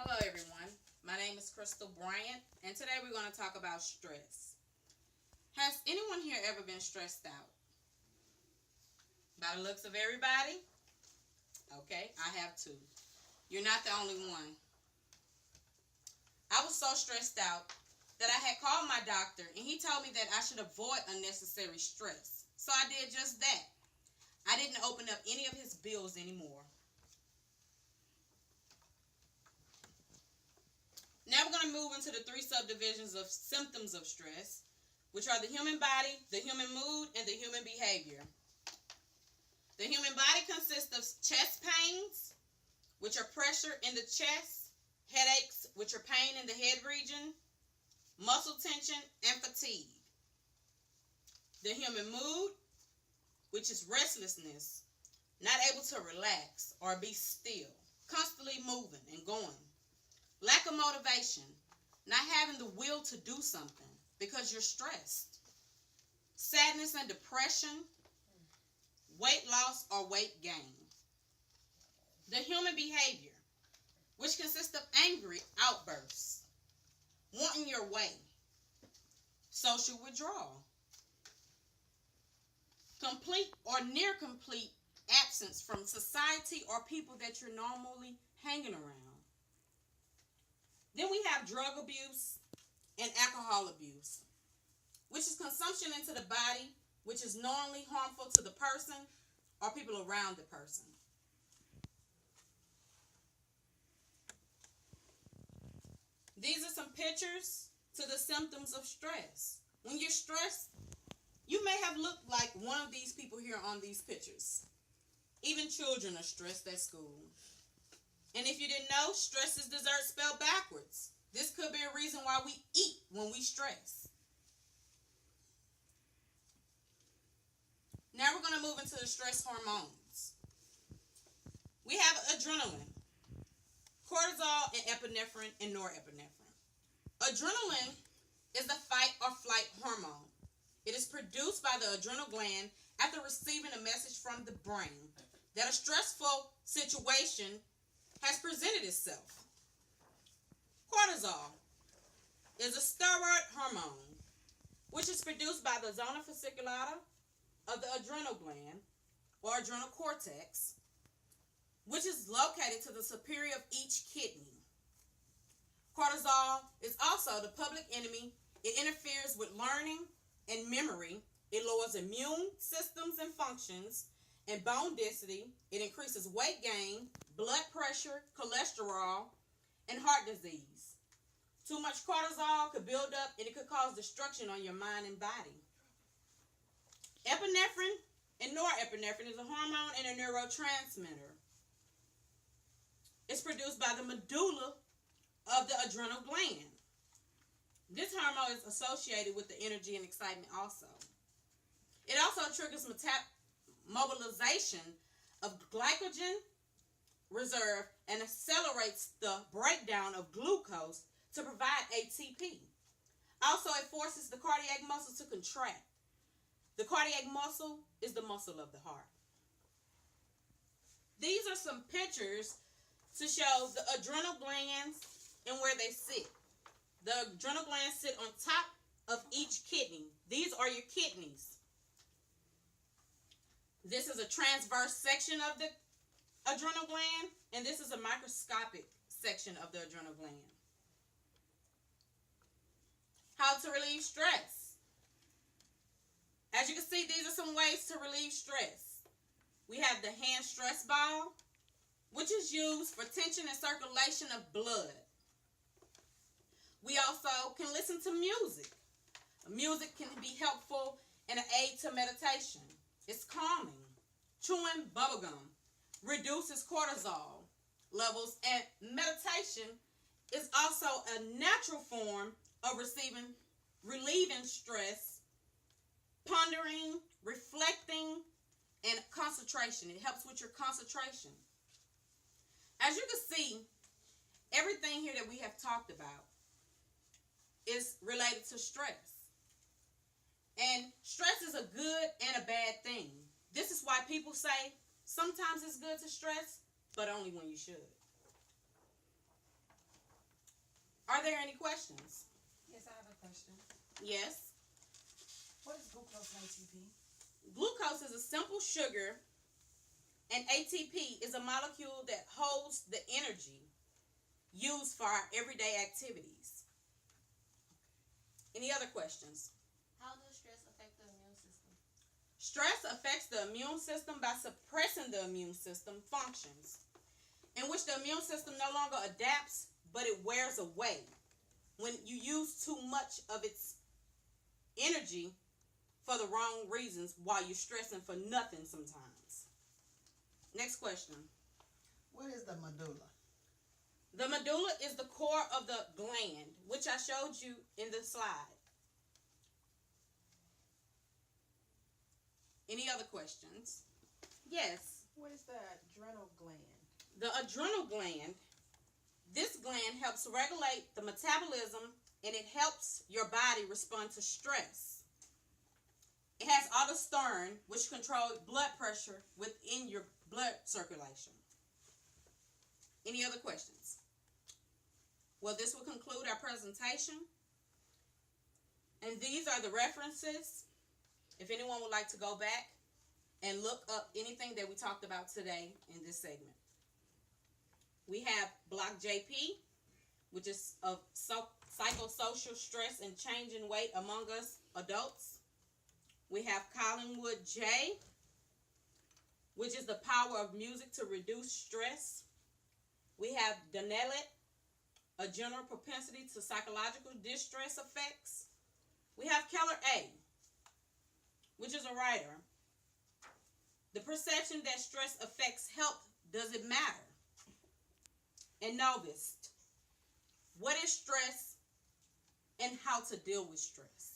Hello, everyone. My name is Crystal Bryant, and today we're going to talk about stress. Has anyone here ever been stressed out? By the looks of everybody? Okay, I have too. You're not the only one. I was so stressed out that I had called my doctor, and he told me that I should avoid unnecessary stress. So I did just that. I didn't open up any of his bills anymore. Now we're going to move into the three subdivisions of symptoms of stress, which are the human body, the human mood, and the human behavior. The human body consists of chest pains, which are pressure in the chest, headaches, which are pain in the head region, muscle tension, and fatigue. The human mood, which is restlessness, not able to relax or be still, constantly moving and going. Lack of motivation, not having the will to do something because you're stressed. Sadness and depression, weight loss or weight gain. The human behavior, which consists of angry outbursts, wanting your way, social withdrawal, complete or near complete absence from society or people that you're normally hanging around. Then we have drug abuse and alcohol abuse, which is consumption into the body, which is knowingly harmful to the person or people around the person. These are some pictures to the symptoms of stress. When you're stressed, you may have looked like one of these people here on these pictures. Even children are stressed at school. And if you didn't know, stress is dessert spelled backwards. This could be a reason why we eat when we stress. Now we're going to move into the stress hormones. We have adrenaline, cortisol, and epinephrine and norepinephrine. Adrenaline is the fight or flight hormone. It is produced by the adrenal gland after receiving a message from the brain that a stressful situation has presented itself. Cortisol is a steroid hormone which is produced by the zona fasciculata of the adrenal gland or adrenal cortex, which is located to the superior of each kidney. Cortisol is also the public enemy. It interferes with learning and memory. It lowers immune systems and functions and bone density. It increases weight gain, blood pressure, cholesterol, and heart disease. Too much cortisol could build up and it could cause destruction on your mind and body. Epinephrine and norepinephrine is a hormone and a neurotransmitter. It's produced by the medulla of the adrenal gland. This hormone is associated with the energy and excitement also. It also triggers mobilization of glycogen reserve and accelerates the breakdown of glucose to provide ATP. Also, it forces the cardiac muscle to contract. The cardiac muscle is the muscle of the heart. These are some pictures to show the adrenal glands and where they sit. The adrenal glands sit on top of each kidney. These are your kidneys. This is a transverse section of the adrenal gland, and this is a microscopic section of the adrenal gland. How to relieve stress. As you can see, these are some ways to relieve stress. We have the hand stress ball, which is used for tension and circulation of blood. We also can listen to music. Music can be helpful and an aid to meditation. It's calming. Chewing bubblegum reduces cortisol levels, and meditation is also a natural form of relieving stress, pondering, reflecting, and concentration. It helps with your concentration. As you can see, everything here that we have talked about is related to stress. And stress is a good and a bad thing. This is why people say sometimes it's good to stress, but only when you should. Are there any questions? Yes, I have a question. Yes. What is glucose and ATP? Glucose is a simple sugar, and ATP is a molecule that holds the energy used for our everyday activities. Any other questions? How does stress affect the immune system? Stress affects the immune system by suppressing the immune system functions, in which the immune system no longer adapts, but it wears away when you use too much of its energy for the wrong reasons while you're stressing for nothing sometimes. Next question. What is the medulla? The medulla is the core of the gland, which I showed you in the slide. Any other questions? Yes. What is the adrenal gland? The adrenal gland, this gland helps regulate the metabolism, and it helps your body respond to stress. It has aldosterone, which controls blood pressure within your blood circulation. Any other questions? Well, this will conclude our presentation. And these are the references. If anyone would like to go back and look up anything that we talked about today in this segment. We have Block JP, which is of psychosocial stress and change in weight among us adults. We have Collinwood J, which is the power of music to reduce stress. We have Danelet, a general propensity to psychological distress effects. We have Keller A, which is a writer. The perception that stress affects health, does it matter? And Novist, what is stress and how to deal with stress?